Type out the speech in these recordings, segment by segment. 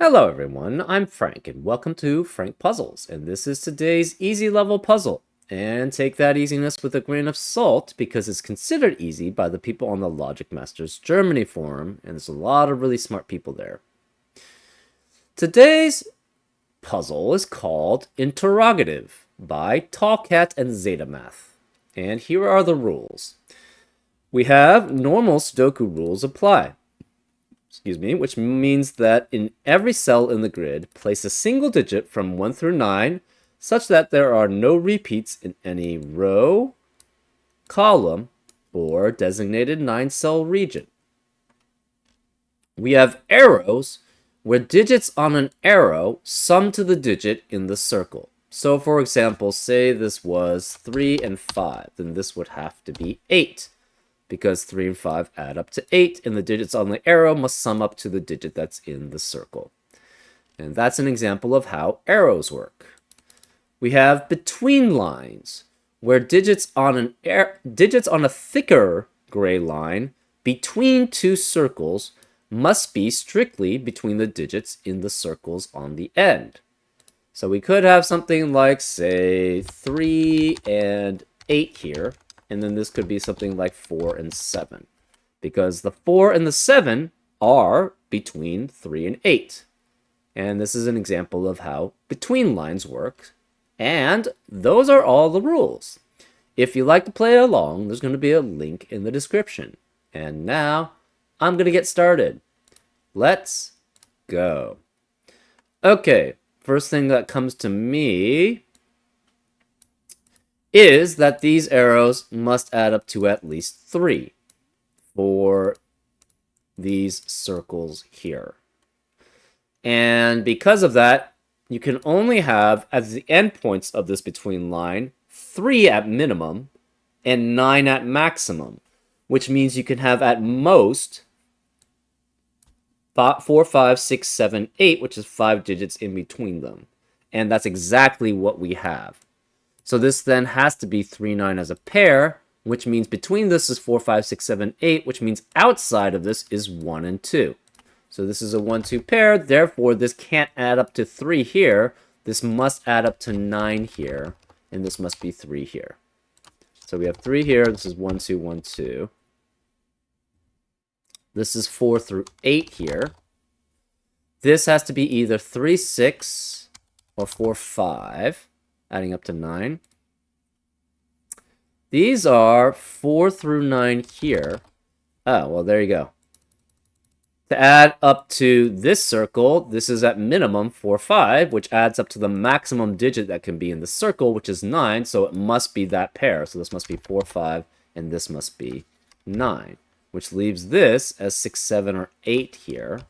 Hello everyone, I'm Frank and welcome to Frank Puzzles, and this is today's easy level puzzle. And take that easiness with a grain of salt because it's considered easy by the people on the Logic Masters Germany forum, and there's a lot of really smart people there. Today's puzzle is called Interrogative by Tallcat andZetamath. And here are the rules. We have normal Sudoku rules apply. Which means that in every cell in the grid, place a single digit from 1 through 9, such that there are no repeats in any row, column, or designated 9-cell region. We have arrows, where digits on an arrow sum to the digit in the circle. So for example, say this was 3 and 5, then this would have to be 8. Because 3 and 5 add up to 8, and the digits on the arrow must sum up to the digit that's in the circle. And that's an example of how arrows work. We have between lines, where digits on a thicker gray line between two circles must be strictly between the digits in the circles on the end. So we could have something like, say, 3 and 8 here. And then this could be something like 4 and 7. Because the 4 and the 7 are between 3 and 8. And this is an example of how between lines work. And those are all the rules. If you like to play along, there's going to be a link in the description. And now, I'm going to get started. Let's go. Okay, first thing that comes to me is that these arrows must add up to at least 3 for these circles here. And because of that, you can only have, as the endpoints of this between line, 3 at minimum and 9 at maximum, which means you can have at most 4, 5, 6, 7, 8, which is 5 digits in between them. And that's exactly what we have. So this then has to be 3, 9 as a pair, which means between this is 4, 5, 6, 7, 8, which means outside of this is 1 and 2. So this is a 1, 2 pair, therefore this can't add up to 3 here. This must add up to 9 here, and this must be 3 here. So we have 3 here, this is 1, 2, 1, 2. This is 4 through 8 here. This has to be either 3, 6, or 4, 5. Adding up to 9. These are 4 through 9 here. Oh, well, there you go. To add up to this circle, this is at minimum 4, 5, which adds up to the maximum digit that can be in the circle, which is 9, so it must be that pair. So this must be 4, 5, and this must be 9, which leaves this as 6, 7, or 8 here.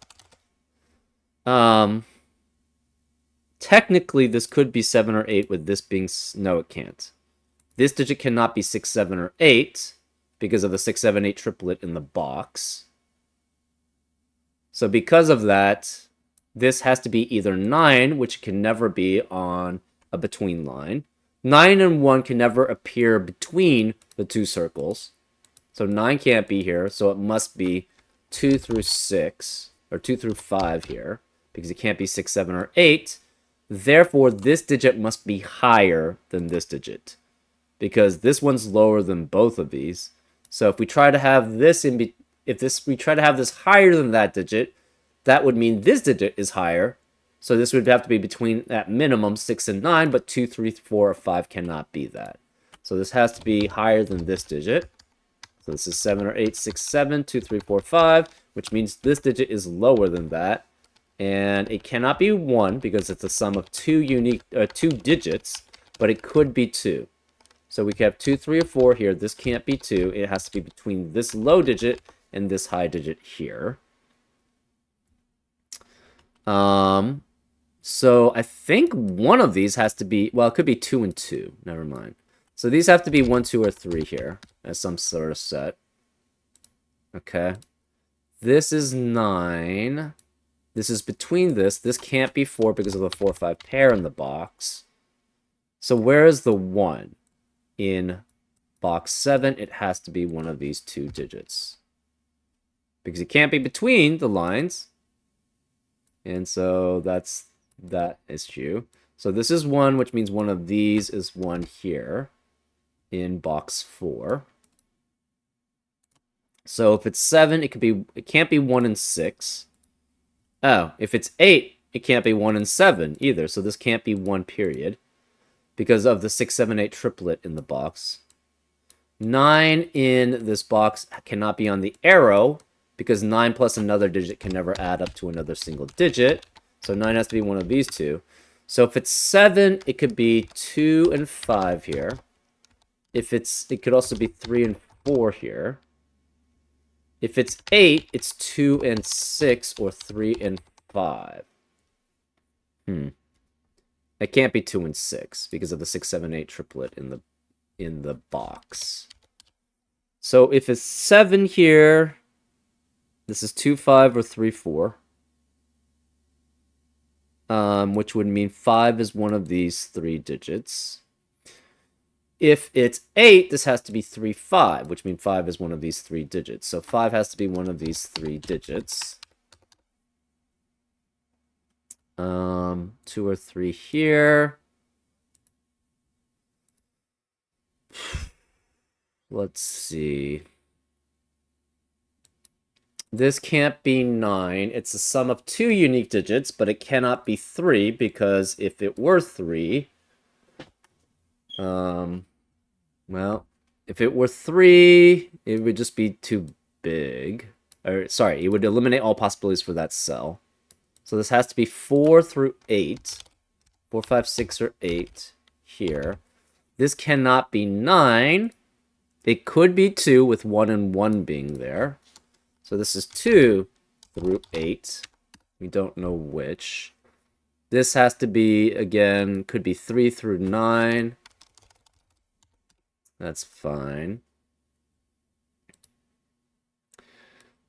Technically, this could be 7 or 8 with this being... No, it can't. This digit cannot be 6, 7, or 8 because of the 6, 7, 8 triplet in the box. So because of that, this has to be either 9, which can never be on a between line. 9 and 1 can never appear between the two circles. So 9 can't be here, so it must be 2 through 6, or 2 through 5 here, because it can't be 6, 7, or 8. Therefore, this digit must be higher than this digit, because this one's lower than both of these. So if we try to have this we try to have this higher than that digit, that would mean this digit is higher. So this would have to be between, at minimum, 6 and 9, but 2, 3, 4, or 5 cannot be that. So this has to be higher than this digit. So this is 7 or 8, 6, 7, 2, 3, 4, 5, which means this digit is lower than that. And it cannot be 1 because it's a sum of two digits, but it could be 2. So we could have 2, 3, or 4 here. This can't be 2. It has to be between this low digit and this high digit here. So I think one of these has to be, well, it could be 2 and 2. Never mind. So these have to be 1, 2, or 3 here as some sort of set. Okay. This is 9. This is between this. This can't be 4 because of the 4, 5 pair in the box. So where is the 1? In box 7, it has to be one of these two digits. Because it can't be between the lines. And so that's that issue. So this is 1, which means one of these is 1 here in box 4. So if it's 7, it can't be 1 and 6. Oh, if it's 8, it can't be 1 and 7 either. So this can't be 1 period because of the 6, 7, 8 triplet in the box. 9 in this box cannot be on the arrow because 9 plus another digit can never add up to another single digit. So 9 has to be one of these two. So if it's 7, it could be 2 and 5 here. It could also be 3 and 4 here. If it's 8, it's 2 and 6 or 3 and 5. It can't be 2 and 6 because of the 6, 7, 8 triplet in the box. So if it's 7 here, this is 2, 5 or 3, 4. Which would mean 5 is one of these 3 digits. If it's 8, this has to be 3, 5, which means 5 is one of these 3 digits. So 5 has to be one of these 3 digits. 2 or 3 here. Let's see. This can't be 9. It's a sum of 2 unique digits, but it cannot be 3 because if it were 3, well, if it were 3, it would just be too big. Or, sorry, it would eliminate all possibilities for that cell. So this has to be 4 through 8. 4, 5, 6, or 8 here. This cannot be 9. It could be 2 with 1 and 1 being there. So this is 2 through 8. We don't know which. This has to be, again, could be 3 through 9. That's fine.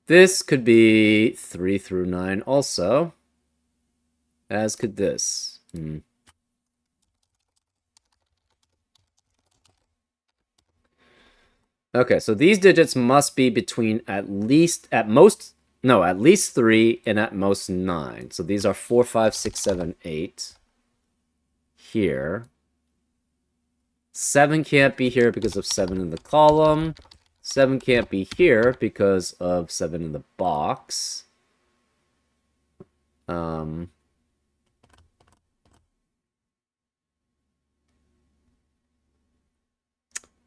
This could be 3 through 9 also. As could this. Okay, so these digits must be between at least 3 and at most 9. So these are 4, 5, 6, 7, 8 here. 7 can't be here because of 7 in the column. 7 can't be here because of 7 in the box.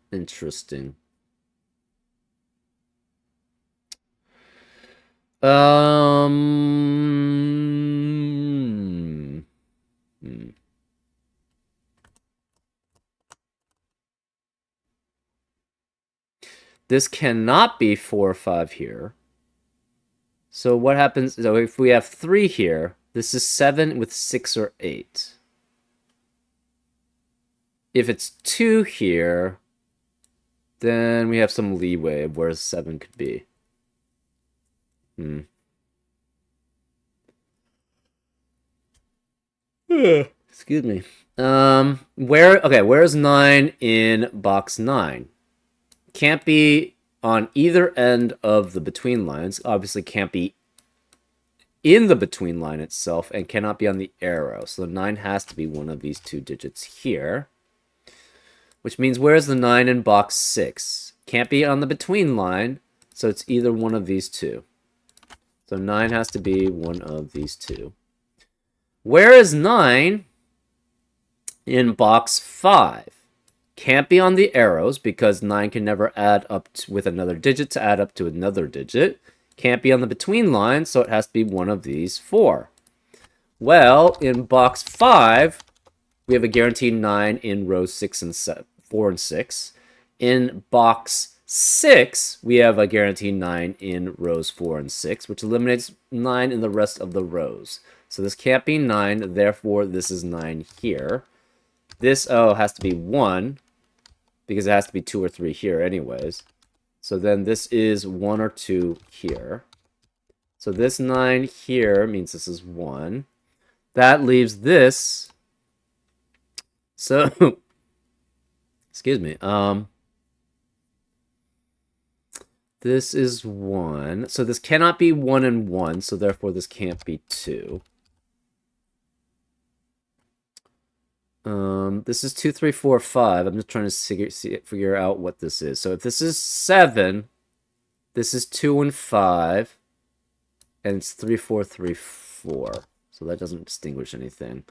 Interesting. This cannot be 4 or 5 here. So what happens? So if we have 3 here, this is 7 with 6 or 8. If it's 2 here, then we have some leeway of where 7 could be. Excuse me. Where's 9 in box 9? Can't be on either end of the between lines. Obviously can't be in the between line itself and cannot be on the arrow. So the 9 has to be one of these 2 digits here. Which means where's the 9 in box 6? Can't be on the between line, so it's either one of these 2. So 9 has to be one of these 2. Where is 9 in box 5? Can't be on the arrows because 9 can never add up with another digit to add up to another digit. Can't be on the between line, so it has to be one of these 4. Well, in box 5, we have a guaranteed 9 in rows 4 and 6. In box 6, we have a guaranteed 9 in rows 4 and 6, which eliminates 9 in the rest of the rows. So this can't be 9, therefore this is 9 here. This has to be 1, because it has to be 2 or 3 here anyways. So then this is 1 or 2 here. So this 9 here means this is 1. That leaves this. So, excuse me. This is 1. So this cannot be 1 and 1, so therefore this can't be 2. This is 2, 3, 4, 5. I'm just trying to figure out what this is. So if this is 7, this is 2 and 5, and it's 3, 4, 3, 4. So that doesn't distinguish anything.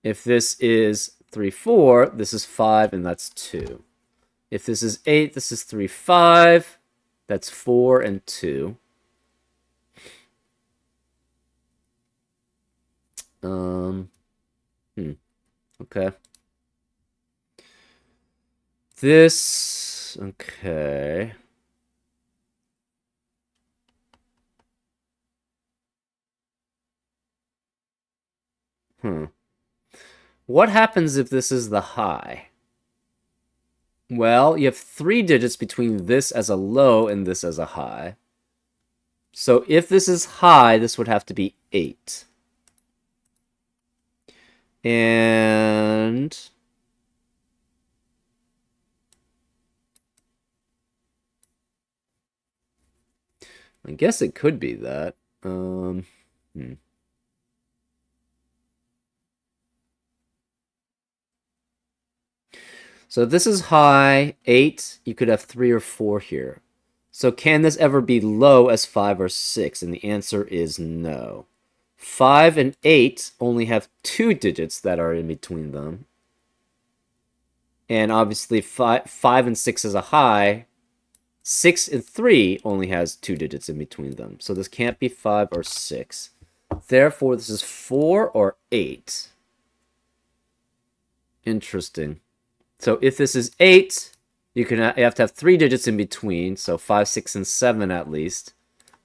If this is 3, 4, this is 5, and that's 2. If this is 8, this is 3, 5. That's 4 and 2. Okay. This, okay. What happens if this is the high? Well, you have 3 digits between this as a low and this as a high. So if this is high, this would have to be 8. And I guess it could be that. So this is high, 8. You could have 3 or 4 here. So can this ever be low as 5 or 6? And the answer is no. 5 and 8 only have 2 digits that are in between them. And obviously 5 and 6 is a high. 6 and 3 only has 2 digits in between them. So this can't be 5 or 6. Therefore, this is 4 or 8. Interesting. So if this is 8, you have to have 3 digits in between. So 5, 6, and 7 at least.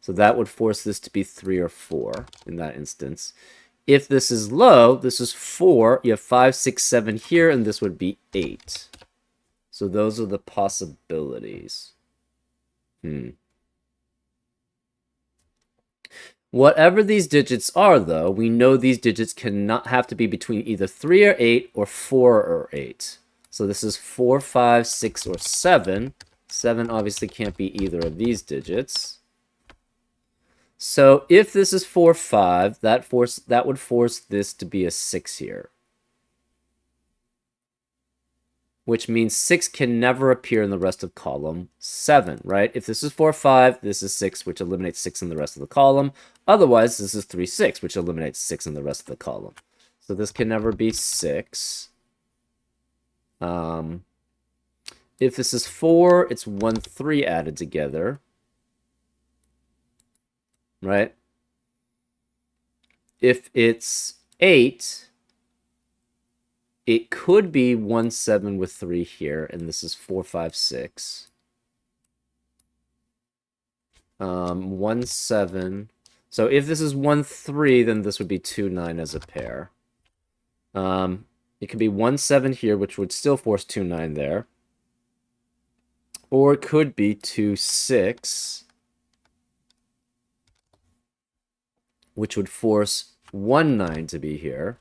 So that would force this to be 3 or 4 in that instance. If this is low, this is 4. You have 5, 6, 7 here, and this would be 8. So those are the possibilities. Whatever these digits are, though, we know these digits cannot have to be between either 3 or 8 or 4 or 8. So this is 4, 5, 6, or 7. 7 obviously can't be either of these digits. So if this is 4, 5, that would force this to be a 6 here. Which means 6 can never appear in the rest of column 7, right? If this is 4, 5, this is 6, which eliminates 6 in the rest of the column. Otherwise, this is 3, 6, which eliminates 6 in the rest of the column. So this can never be 6. If this is 4, it's 1, 3 added together. Right? If it's 8, it could be 1, 7 with 3 here, and this is 4, 5, 6. 1, 7. So if this is 1, 3, then this would be 2, 9 as a pair. It could be 1, 7 here, which would still force 2, 9 there. Or it could be 2, 6, which would force 1, 9 to be here.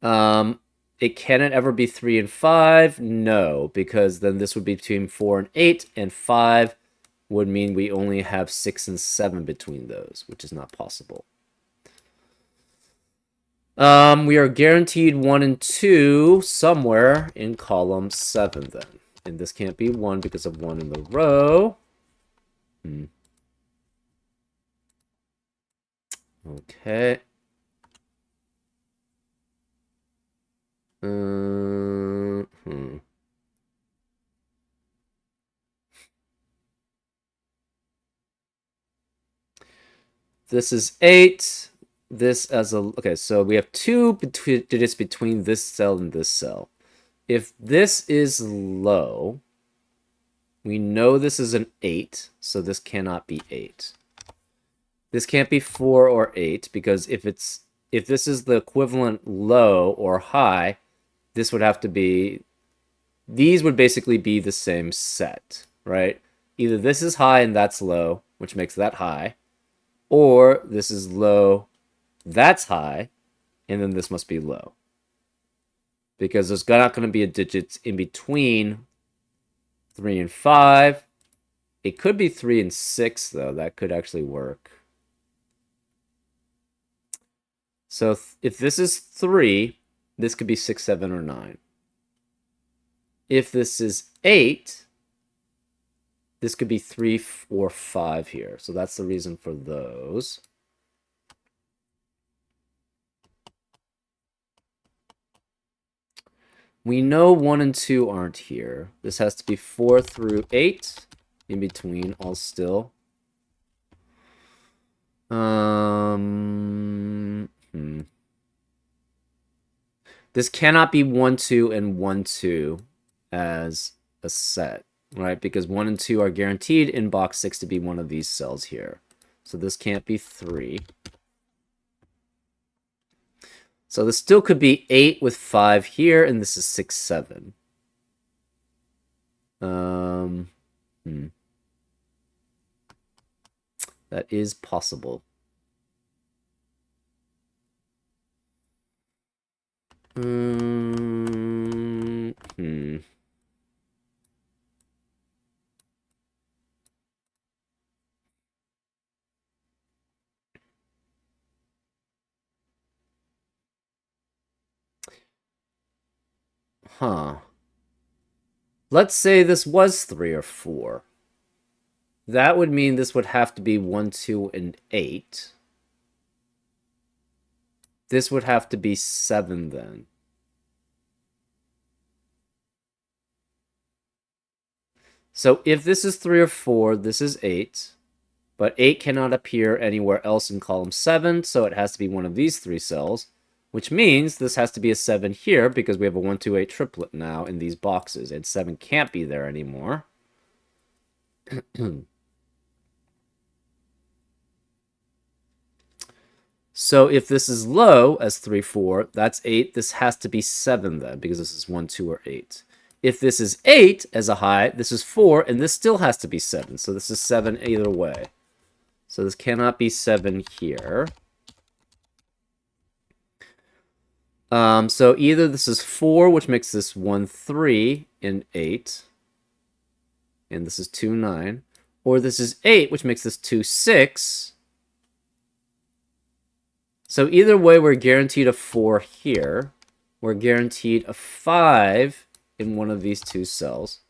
It cannot ever be 3 and 5. No, because then this would be between 4 and 8, and 5 would mean we only have 6 and 7 between those, which is not possible. We are guaranteed 1 and 2 somewhere in column 7 then. And this can't be 1 because of 1 in the row. Okay. This is 8. This as a... Okay, so we have 2 digits between this cell and this cell. If this is low, we know this is an 8, so this cannot be 8. This can't be 4 or 8, because if this is the equivalent low or high, this would have to be... These would basically be the same set, right? Either this is high and that's low, which makes that high, or this is low, that's high, and then this must be low. Because there's not going to be a digit in between 3 and 5. It could be 3 and 6, though. That could actually work. So if this is 3, this could be 6, 7, or 9. If this is 8, this could be 3, 4, 5 here. So that's the reason for those. We know 1 and 2 aren't here. This has to be 4 through 8. In between, all still. This cannot be 1, 2, and 1, 2 as a set, right? Because 1 and 2 are guaranteed in box 6 to be one of these cells here. So this can't be 3. So this still could be 8 with 5 here, and this is 6, 7. That is possible. Huh. Let's say this was 3 or 4. That would mean this would have to be 1, 2, and 8. This would have to be 7 then. So if this is 3 or 4, this is 8. But 8 cannot appear anywhere else in column 7, so it has to be one of these 3 cells, which means this has to be a 7 here because we have a 1, 2, 8 triplet now in these boxes, and 7 can't be there anymore. So if this is low as 3, 4, that's 8. This has to be 7 then, because this is 1, 2, or 8. If this is 8 as a high, this is 4, and this still has to be 7. So this is 7 either way. So this cannot be 7 here. So either this is 4, which makes this 1, 3, and 8. And this is 2, 9. Or this is 8, which makes this 2, 6. So either way, we're guaranteed a 4 here. We're guaranteed a 5 in one of these 2 cells.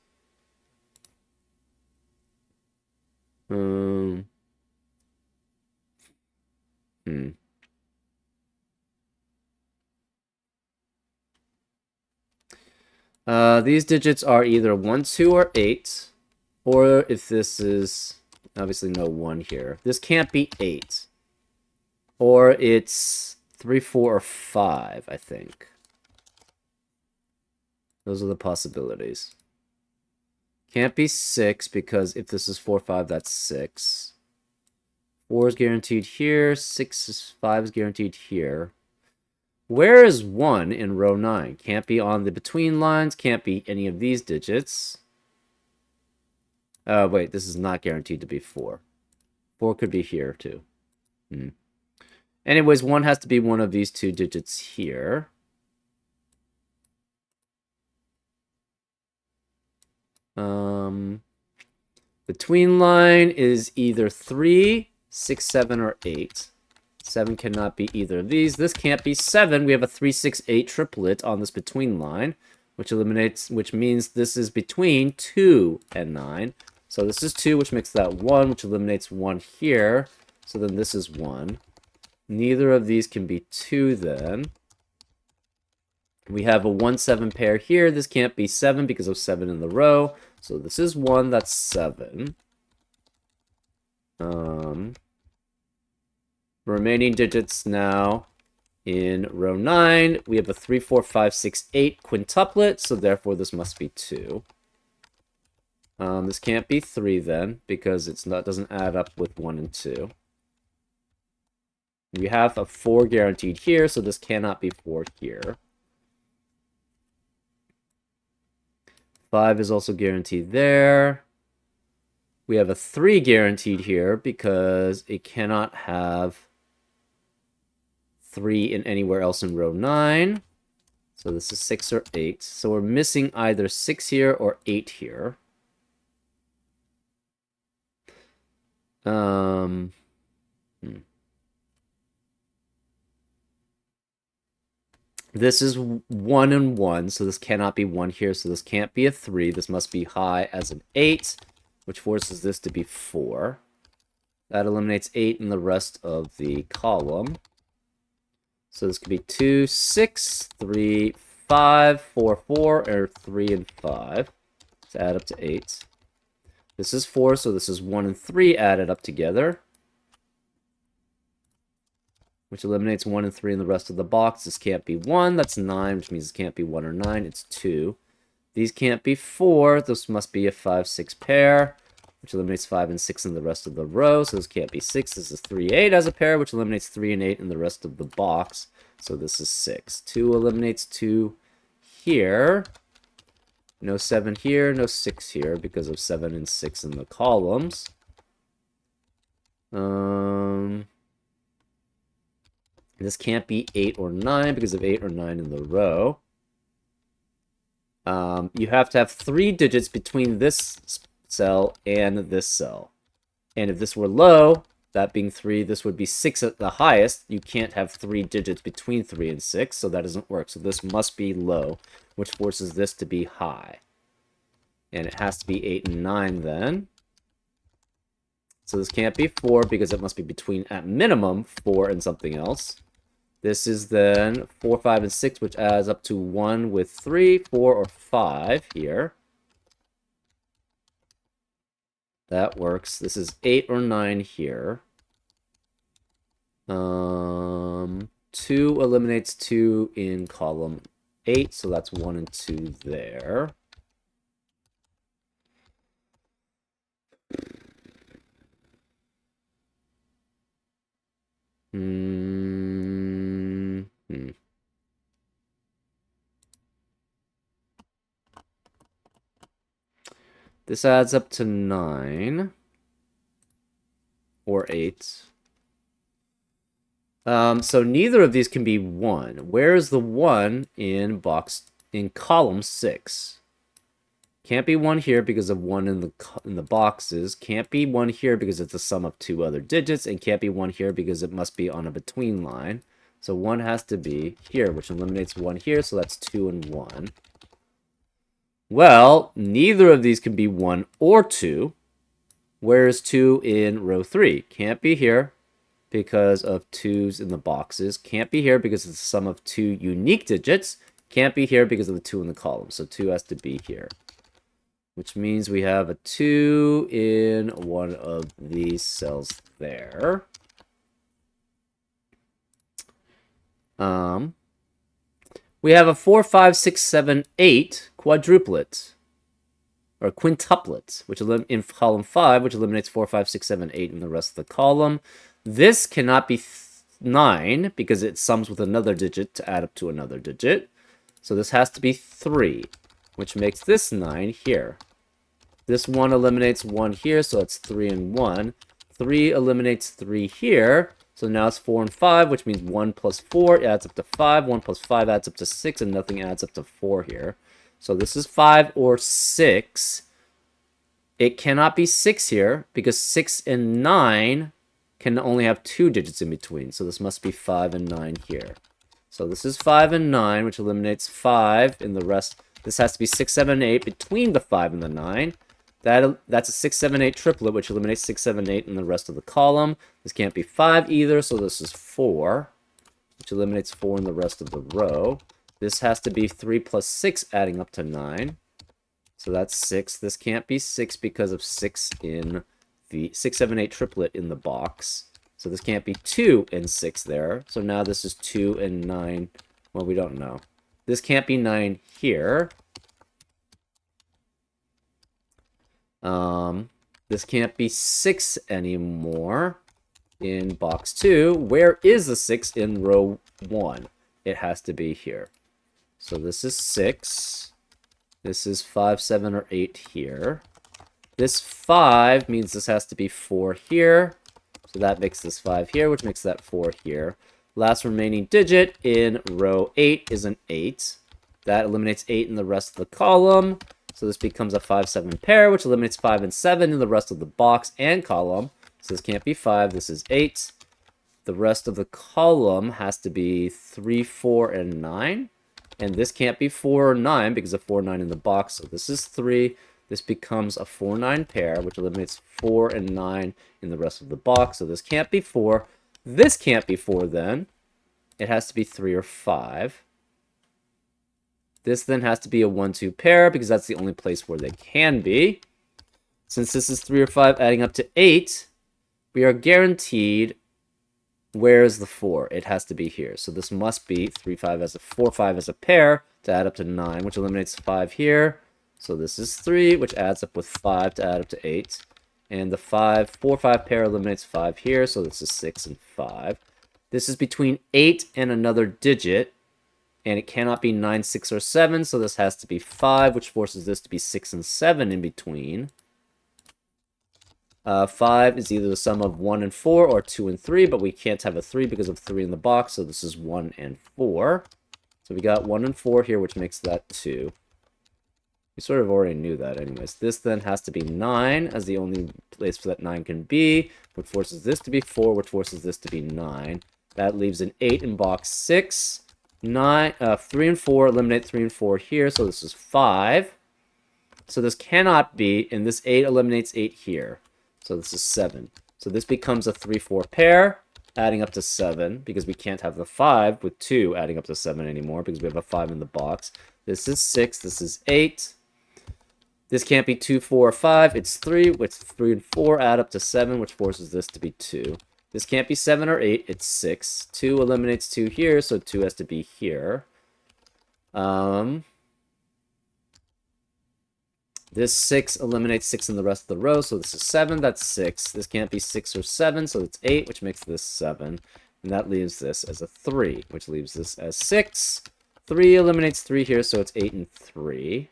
These digits are either 1, 2, or 8. Or if this is... obviously no 1 here. This can't be 8. Or it's 3, 4, or 5, I think. Those are the possibilities. Can't be 6, because if this is 4, 5, that's 6. 4 is guaranteed here. 5 is guaranteed here. Where is 1 in row 9? Can't be on the between lines. Can't be any of these digits. Wait, this is not guaranteed to be 4. 4 could be here, too. Anyways, 1 has to be one of these 2 digits here. Between line is either 3, 6, 7, or 8. 7 cannot be either of these. This can't be 7. We have a 3, 6, 8 triplet on this between line, which means this is between 2 and 9. So this is 2, which makes that 1, which eliminates 1 here. So then this is 1. Neither of these can be 2 then. We have a 1, 7 pair here. This can't be 7 because of 7 in the row. So this is 1, that's 7. Remaining digits now in row 9. We have a 3, 4, 5, 6, 8 quintuplet, so therefore this must be 2. This can't be 3 then, because doesn't add up with 1 and 2. We have a 4 guaranteed here, so this cannot be 4 here. 5 is also guaranteed there. We have a 3 guaranteed here because it cannot have 3 in anywhere else in row 9. So this is 6 or 8. So we're missing either 6 here or 8 here. This is 1 and 1, so this cannot be 1 here, so this can't be a 3. This must be high as an 8, which forces this to be 4. That eliminates 8 in the rest of the column. So this could be 2, 6, 3, 5, 4, 4, or 3 and 5. To add up to 8. This is 4, so this is 1 and 3 added up together, which eliminates 1 and 3 in the rest of the box. This can't be 1. That's 9, which means it can't be 1 or 9. It's 2. These can't be 4. This must be a 5, 6 pair, which eliminates 5 and 6 in the rest of the row. So this can't be 6. This is 3, 8 as a pair, which eliminates 3 and 8 in the rest of the box. So this is 6. 2 eliminates 2 here. No 7 here, no 6 here because of 7 and 6 in the columns. This can't be 8 or 9 because of 8 or 9 in the row. You have to have 3 digits between this cell and this cell. And if this were low, that being 3, this would be 6 at the highest. You can't have 3 digits between 3 and 6, so that doesn't work. So this must be low, which forces this to be high. And it has to be 8 and 9 then. So this can't be 4 because it must be between, at minimum, 4 and something else. This is then 4, 5, and 6, which adds up to 1 with 3, 4, or 5 here. That works. This is 8 or 9 here. 2 eliminates 2 in column 8, so that's 1 and 2 there. This adds up to 9 or 8. So neither of these can be 1. Where is the 1 in column 6? Can't be 1 here because of 1 in the boxes. Can't be 1 here because it's the sum of 2 other digits, and can't be 1 here because it must be on a between line. So 1 has to be here, which eliminates 1 here, so that's 2 and 1. Well, neither of these can be 1 or 2. Where is 2 in row 3? Can't be here because of 2's in the boxes. Can't be here because it's the sum of 2 unique digits. Can't be here because of the 2 in the column. So 2 has to be here, which means we have a 2 in one of these cells there. We have a 4, 5, 6, 7, 8 quadruplet, or quintuplet, which in column 5, which eliminates 4, 5, 6, 7, 8 in the rest of the column. This cannot be 9 because it sums with another digit to add up to another digit. So this has to be 3, which makes this 9 here. This 1 eliminates 1 here, so it's 3 and 1. 3 eliminates 3 here, so now it's 4 and 5, which means 1 plus 4 adds up to 5. 1 plus 5 adds up to 6, and nothing adds up to 4 here. So this is 5 or 6. It cannot be 6 here, because 6 and 9 can only have 2 digits in between. So this must be 5 and 9 here. So this is 5 and 9, which eliminates 5 in the rest. This has to be 6, 7, 8 between the 5 and the 9. That's a 6, 7, 8 triplet, which eliminates 6, 7, 8 in the rest of the column. This can't be 5 either, so this is 4, which eliminates 4 in the rest of the row. This has to be 3 plus 6, adding up to 9. So that's 6. This can't be 6 because of 6 in the 6, 7, 8 triplet in the box. So this can't be 2 and 6 there. So now this is 2 and 9. Well, we don't know. This can't be 9 here. This can't be 6 anymore in box 2. Where is the 6 in row 1? It has to be here. So this is 6. This is 5, 7, or 8 here. This 5 means this has to be 4 here. So that makes this 5 here, which makes that 4 here. Last remaining digit in row 8 is an 8. That eliminates 8 in the rest of the column. So this becomes a 5, 7 pair, which eliminates 5 and 7 in the rest of the box and column. So this can't be 5. This is 8. The rest of the column has to be 3, 4, and 9. And this can't be 4 or 9 because of 4, 9 in the box. So this is 3. This becomes a 4, 9 pair, which eliminates 4 and 9 in the rest of the box. So this can't be 4. This can't be 4 then. It has to be 3 or 5. This then has to be a 1, 2 pair because that's the only place where they can be. Since this is 3 or 5 adding up to 8, we are guaranteed where is the 4? It has to be here. So this must be 3, 5 as a 4, 5 as a pair to add up to 9, which eliminates 5 here. So this is 3, which adds up with 5 to add up to 8. And the 5, 4, 5 pair eliminates 5 here. So this is 6 and 5. This is between 8 and another digit. And it cannot be 9, 6, or 7. So this has to be 5, which forces this to be 6 and 7 in between. 5 is either the sum of 1 and 4 or 2 and 3, but we can't have a 3 because of 3 in the box, so this is 1 and 4. So we got 1 and 4 here, which makes that 2. We sort of already knew that anyways. This then has to be 9 as the only place that 9 can be, which forces this to be 4, which forces this to be 9. That leaves an 8 in box 6. 3 and 4 eliminate 3 and 4 here, so this is 5. So this cannot be, and this 8 eliminates 8 here. So this is 7. So this becomes a 3, 4 pair, adding up to 7, because we can't have the 5 with 2 adding up to 7 anymore, because we have a 5 in the box. This is 6, this is 8. This can't be 2, 4, or 5, it's 3, which 3 and 4 add up to 7, which forces this to be 2. This can't be 7 or 8, it's 6. 2 eliminates 2 here, so 2 has to be here. This 6 eliminates 6 in the rest of the row, so this is 7, that's 6. This can't be 6 or 7, so it's 8, which makes this 7. And that leaves this as a 3, which leaves this as 6. 3 eliminates 3 here, so it's 8 and 3.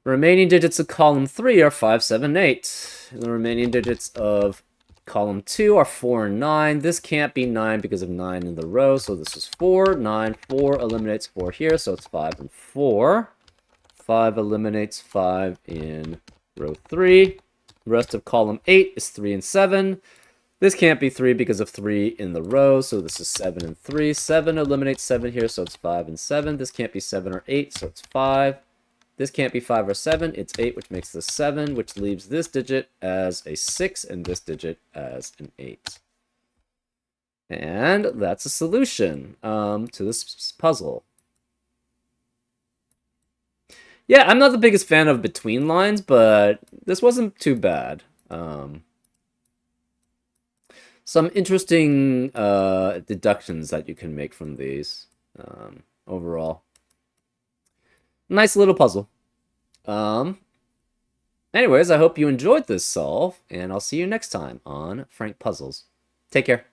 The remaining digits of column 3 are 5, 7, 8. And the remaining digits of column 2 are 4 and 9. This can't be 9 because of 9 in the row, so this is 4. 9, 4 eliminates 4 here, so it's 5 and 4. 5 eliminates 5 in row 3. The rest of column 8 is 3 and 7. This can't be 3 because of 3 in the row, so this is 7 and 3. 7 eliminates 7 here, so it's 5 and 7. This can't be 7 or 8, so it's 5. This can't be 5 or 7, it's 8, which makes this 7, which leaves this digit as a 6 and this digit as an 8. And that's a solution to this puzzle. Yeah, I'm not the biggest fan of between lines, but this wasn't too bad. Some interesting deductions that you can make from these overall. Nice little puzzle. Anyways, I hope you enjoyed this solve, and I'll see you next time on Frank Puzzles. Take care.